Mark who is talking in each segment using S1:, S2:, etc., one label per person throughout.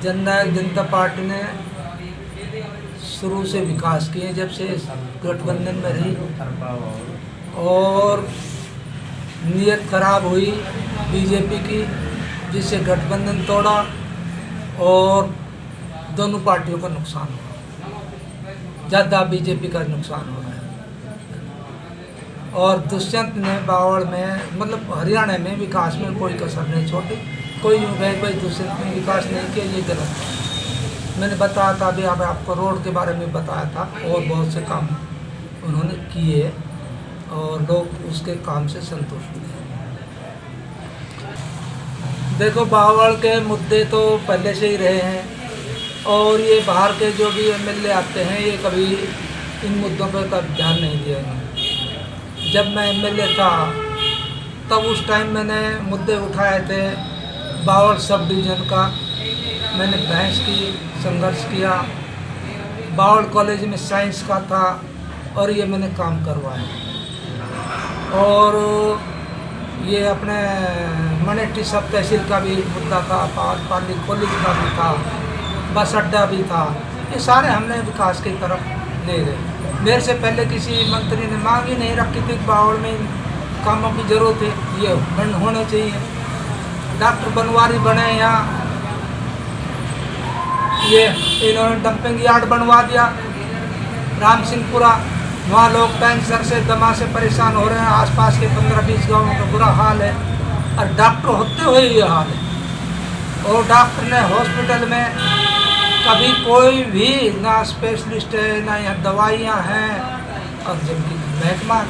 S1: जननायक जनता party ने शुरू से विकास किए जब से गठबंधन में रही, और नीयत खराब हुई बीजेपी की, जिससे गठबंधन तोड़ा और दोनों पार्टियों का नुकसान हुआ। ज़्यादा बीजेपी का नुकसान हो रहा है। और दुष्यंत ने बावड़ में मतलब हरियाणा में विकास में कोई कसर नहीं छोड़ी। कोई यूँ कहे भाई दुष्यंत ने विकास नहीं किया, ये गलत है। मैंने बताया था अभी, अब आपको रोड के बारे में बताया था, और बहुत से काम उन्होंने किए और लोग उसके काम से संतुष्ट थे। देखो, बावड़ के मुद्दे तो पहले से ही रहे हैं, और ये बाहर के जो भी एमएलए आते हैं ये कभी इन मुद्दों पर कभी ध्यान नहीं दिया इन्होंने। जब मैं एमएलए था तब उस टाइम मैंने मुद्दे उठाए थे बावड़ सब डिवीज़न का, मैंने बहस की, संघर्ष किया। बावड़ कॉलेज में साइंस का था और ये मैंने काम करवाया। और ये अपने मनेटी सब तहसील का भी मुद्दा था, पाली कॉलेज का भी था, बस अड्डा भी था। ये सारे हमने विकास की तरफ ले गए। मेरे से पहले किसी मंत्री ने मांग ही नहीं रखी थी बावड़ में कामों की जरूरत है, ये बंद होने चाहिए। डॉक्टर बनवारी बने यहाँ, ये इन्होंने डंपिंग यार्ड बनवा दिया राम सिंहपुरा, वहाँ लोग कैंसर से दमा से परेशान हो रहे हैं। आसपास के 15-20 गाँवों का बुरा हाल है, और डॉक्टर होते हुए ये हाल है। और डॉक्टर ने हॉस्पिटल में कभी कोई भी ना स्पेशलिस्ट है, ना यहाँ दवाइयाँ हैं, और जबकि महकमा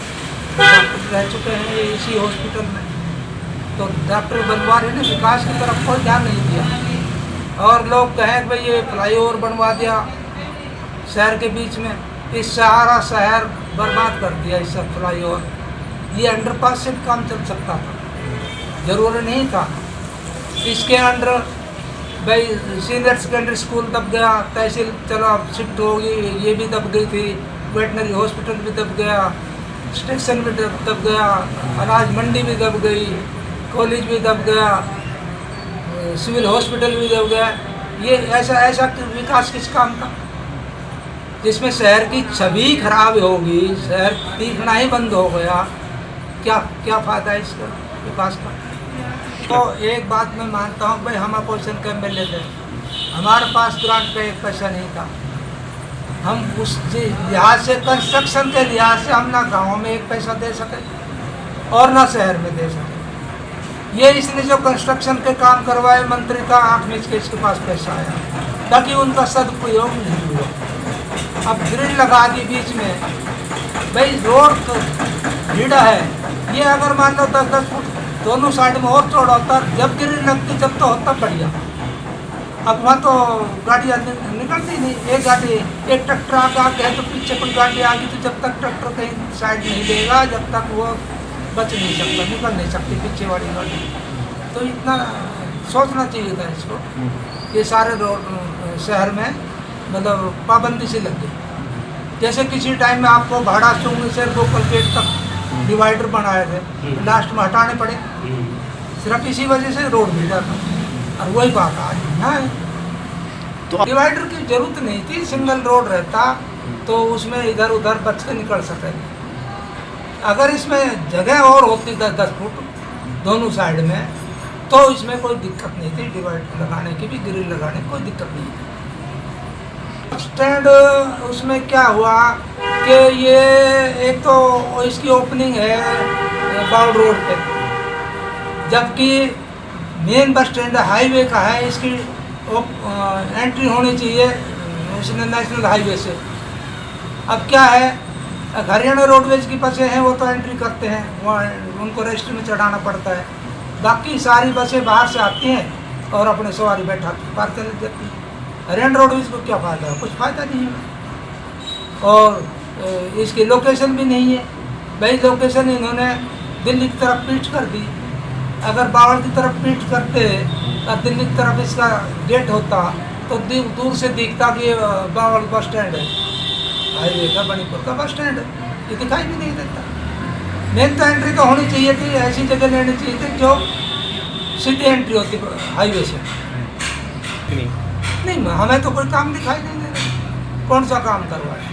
S1: डॉक्टर रह चुके हैं ये इसी हॉस्पिटल में। तो डॉक्टर बनवारी ने विकास की तरफ कोई ध्यान नहीं दिया। और लोग कहें भाई ये फ्लाईओवर बनवा दिया शहर के बीच में, इस सारा शहर बर्बाद कर दिया इस फ्लाईओवर। ये अंडरपास से भी काम चल सकता था, जरूरी नहीं था। इसके अंडर भाई सीनियर सेकेंडरी स्कूल दब गया, तहसील चलो शिफ्ट होगी, ये भी दब गई थी, वेटनरी हॉस्पिटल भी दब गया, स्टेशन भी दब गया, अनाज मंडी भी दब गई, कॉलेज भी दब गया, सिविल हॉस्पिटल भी दब गया। ये ऐसा विकास किस काम का, जिसमें शहर की छवि खराब होगी, शहर दिखना ही बंद हो गया, क्या फ़ायदा है इसका विकास का। तो एक बात मैं मानता हूँ भाई, हम अपोजिशन के एमएलए थे, हमारे पास ग्रांट का एक पैसा नहीं था। हम उस लिहाज से कंस्ट्रक्शन के लिहाज से हम ना गाँव में एक पैसा दे सके और ना शहर में दे सके। ये इसने जो कंस्ट्रक्शन के काम करवाए मंत्री का आँख मीच के इसके पास पैसा आया, ताकि उनका सदुपयोग नहीं हुआ। अब ग्रिल लगा दी बीच में, भाई रोड तो भीड़ा है, ये अगर मान लो 10-10 फुट दोनों साइड में और चौड़ा होता, जब ग्रिल लगती जब तो होता बढ़िया। अब वहाँ तो गाड़ियाँ निकलती नहीं, एक ट्रैक्टर आगे है तो पीछे कोई गाड़ी आ गई, तो जब तक ट्रैक्टर कहीं साइड नहीं देगा जब तक वो बच नहीं सकता, निकल नहीं सकती पीछे वाली गाड़ी। तो इतना सोचना चाहिए था इसको। ये सारे रोड शहर में मतलब पाबंदी से लग गई। जैसे किसी टाइम में आपको भाड़ा चुंगी से गोकल गेट तक डिवाइडर बनाए थे, लास्ट में हटाने पड़े, सिर्फ इसी वजह से रोड भीड़ा था। और वही बात आज है, तो डिवाइडर की जरूरत नहीं थी। सिंगल रोड रहता तो उसमें इधर उधर बच के निकल सके। अगर इसमें जगह और होती 10-10 फुट दोनों साइड में, तो इसमें कोई दिक्कत नहीं थी, डिवाइडर लगाने की भी, ग्रिल लगाने की कोई दिक्कत नहीं थी। स्टैंड उसमें क्या हुआ कि ये एक तो इसकी ओपनिंग है बावड़ रोड पे, जबकि मेन बस स्टैंड हाईवे का है, इसकी एंट्री होनी चाहिए नेशनल हाईवे से। अब क्या है, हरियाणा रोडवेज की बसें हैं वो तो एंट्री करते हैं, वहाँ उनको रजिस्टर में चढ़ाना पड़ता है। बाकी सारी बसें बाहर से आती हैं और अपने सवारी बैठा पार चली जाती है। हरियाणा रोडवेज को क्या फ़ायदा है, कुछ फ़ायदा नहीं है। और इसकी लोकेशन भी नहीं है, भाई लोकेशन इन्होंने दिल्ली की तरफ पीठ कर दी। अगर बावड़ की तरफ पीठ करते और दिल्ली की तरफ इसका गेट होता तो दूर से दिखता कि ये बावड़ बस स्टैंड है, हाईवे का मणिपुर का बस स्टैंड है, ये दिखाई भी नहीं देता। मेन तो एंट्री तो होनी चाहिए थी, ऐसी जगह लेनी चाहिए थी जो सीधी एंट्री होती हाईवे से। नहीं, हमें तो कोई काम दिखाई नहीं दे रहा। कौन सा काम करवाए?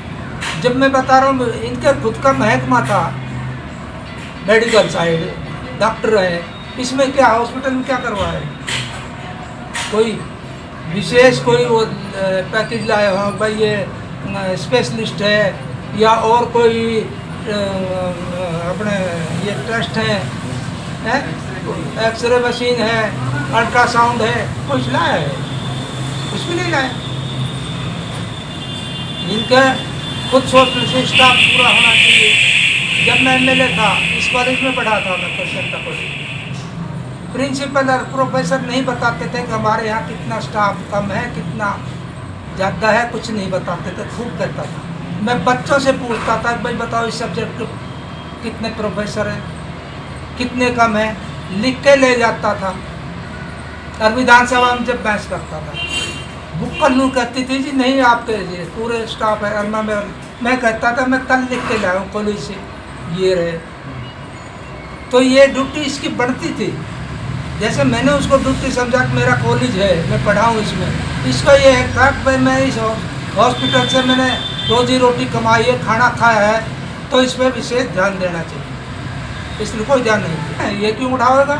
S1: जब मैं बता रहा हूँ इनके खुद का महकमा था, मेडिकल साइड, डॉक्टर है, इसमें क्या हॉस्पिटल में क्या करवाए? कोई विशेष कोई वो पैकेज लाए हो भाई, ये स्पेशलिस्ट है या और कोई अपने ये टेस्ट है, एक्सरे मशीन है, अल्ट्रासाउंड है, कुछ लाया है? कुछ भी नहीं लाया। इनका खुद सोशल स्टाफ पूरा होना चाहिए। जब मैं एमएलए था, इस कॉलेज में पढ़ाता था, क्वेश्चन कॉलेज, प्रिंसिपल और प्रोफेसर नहीं बताते थे कि हमारे यहाँ कितना स्टाफ कम है, कितना ज़्यादा है, कुछ नहीं बताते थे, खूब कहता था। मैं बच्चों से पूछता था भाई बताओ इस सब्जेक्ट कितने प्रोफेसर हैं, कितने कम है, लिख के ले जाता था। और विधानसभा में जब बहस करता था, बुक्कल कहती थी जी नहीं आपके पूरे स्टाफ है, और मैं कहता था मैं कल लिख के लाया हूँ कॉलेज से, ये रहे। तो ये ड्यूटी इसकी बढ़ती थी। जैसे मैंने उसको ड्यूटी समझा कि मेरा कॉलेज है, मैं पढ़ाऊँ इसमें, इसका ये है था कि भाई मैं इस हॉस्पिटल से मैंने रोजी रोटी कमाई है, खाना खाया है, तो इस पर विशेष ध्यान देना चाहिए। इसलिए कोई ध्यान नहीं दिया। ये क्यों उठाएगा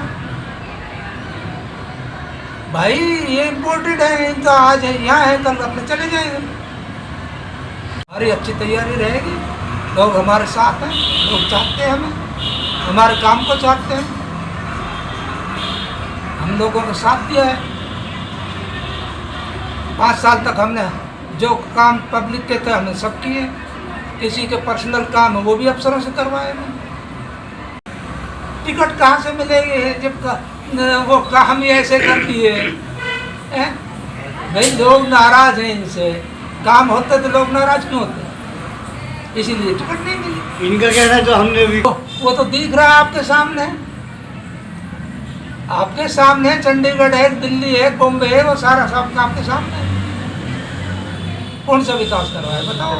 S1: भाई? ये इम्पोर्टेंट है, इनका आज है यहाँ है, कल अपने चले जाएंगे। हमारी अच्छी तैयारी रहेगी, लोग हमारे साथ हैं, लोग चाहते हैं हमें, हमारे काम को चाहते हैं, हम लोगों को साथ दिया है। 5 साल तक हमने जो काम पब्लिक के थे हमने सब किए। किसी के पर्सनल काम है वो भी अफसरों से करवाए। टिकट कहाँ से मिलेगी जब वो काम ही ऐसे कर दिए? भाई लोग नाराज हैं इनसे, काम होते तो लोग नाराज क्यों होते? इसीलिए टिकट नहीं मिली।
S2: इनका कहना है जो हमने भी
S1: वो तो दिख रहा है आपके सामने, आपके सामने चंडीगढ़ है, दिल्ली है, बॉम्बे है, वो सारा सब आपके सामने है। कौन सा विकास करवाए बताओ?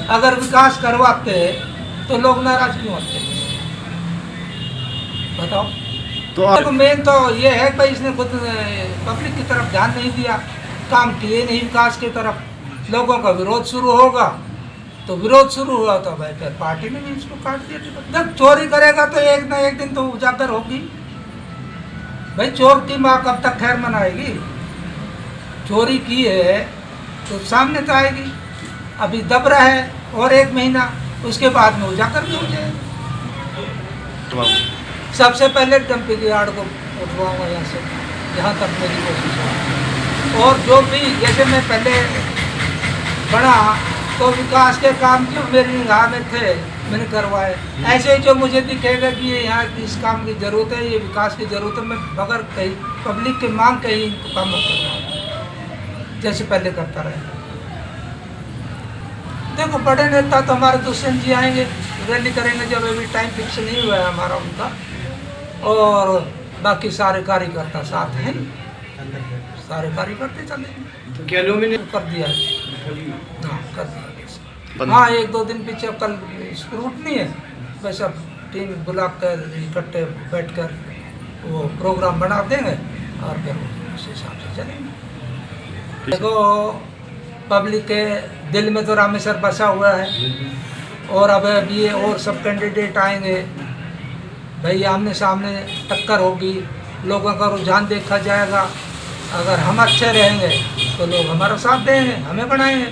S1: अगर विकास करवाते तो लोग नाराज क्यों होते बताओ? तो मेन तो ये है भाई इसने खुद पब्लिक की तरफ ध्यान नहीं दिया, काम किए नहीं विकास की तरफ। लोगों का विरोध शुरू होगा तो विरोध शुरू हुआ तो भाई फिर पार्टी ने भी इसको काट दिया। जब चोरी करेगा तो एक ना एक दिन तो उजागर होगी। भाई चोर की माँ कब तक खैर मनाएगी? चोरी की है तो सामने तो आएगी। अभी दब रहा है और 1 महीना, उसके बाद में उजागर भी हो जाएगा। सबसे पहले डंपिंग यार्ड को उठवाऊंगा यहाँ से, जहाँ तक मेरी कोशिश है। और जो भी जैसे मैं पहले बढ़ा तो विकास के काम जो मेरी निगाह में थे मैंने करवाए। ऐसे ही जो मुझे दिखेगा कि ये यहाँ इस काम की ज़रूरत है, ये विकास की ज़रूरत है, मैं बगैर कहीं पब्लिक की मांग के ही इनको काम करवाऊँ जैसे पहले करता रहे। देखो बड़े नेता तो हमारे दुष्यंत जी आएंगे, रैली करेंगे, जब अभी टाइम फिक्स नहीं हुआ है हमारा उनका, और बाकी सारे कार्यकर्ता साथ हैं, सारे कार्यकर्ता चले।
S2: तो क्या नॉमिनेट
S1: कर दिया है? हाँ कर दिया। हाँ 1-2 दिन पीछे कल स्क्रूटनी है, बस अब टीम बुला कर इकट्ठे बैठ कर वो प्रोग्राम बना देंगे और फिर उस हिसाब से चलेंगे। देखो पब्लिक के दिल में तो रामेश्वर बसा हुआ है, और अब ये और सब कैंडिडेट आएंगे भाई, आमने सामने टक्कर होगी, लोगों का रुझान देखा जाएगा। अगर हम अच्छे रहेंगे तो लोग हमारा साथ देंगे, हमें बनाएंगे।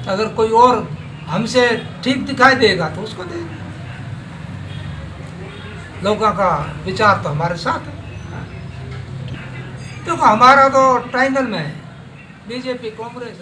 S1: अगर कोई और हमसे ठीक दिखाई देगा तो उसको देंगे। लोगों का विचार तो हमारे साथ है। देखो हमारा तो ट्रायंगल में है, बीजेपी, कांग्रेस।